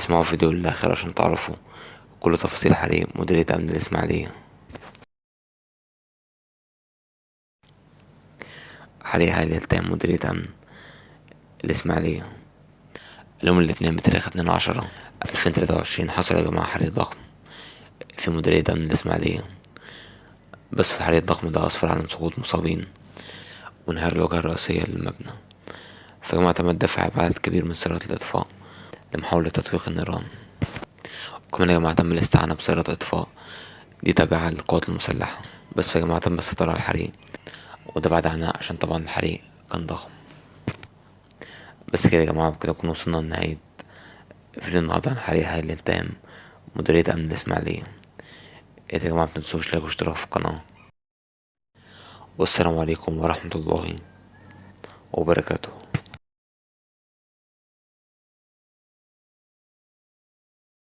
اسمعوا الفيديو للآخر عشان تعرفوا كل تفاصيل حريق مديرية أمن الإسماعيلية. حريق هائل يلتهم مديرية أمن الإسماعيلية. اليوم الاثنين بتاريخ 2/10/2023 حصل يا جماعة حريق ضخم في مديرية أمن الإسماعيلية، بس في الحريق الضخم ده أسفر عن سقوط مصابين وانهيار الواجهة الرئيسية للمبنى. فيا جماعة تم دفع عدد كبير من سيارات الإطفاء لمحاولة تطويق النيران، وكمان يا جماعة تم الاستعانة بسيارات إطفاء دي تابعة للقوات المسلحة. بس يا جماعة تم السيطرة على الحريق، وده بعد عناء عشان طبعا الحريق كان ضخم. بس كده يا جماعة بكده نكون وصلنا لنهاية فيديو النهاردة عن حريق هائل يلتهم مديرية أمن الإسماعيلية. يا جماعة متنسوش لايك واشتراك في القناة، والسلام عليكم ورحمة الله وبركاته.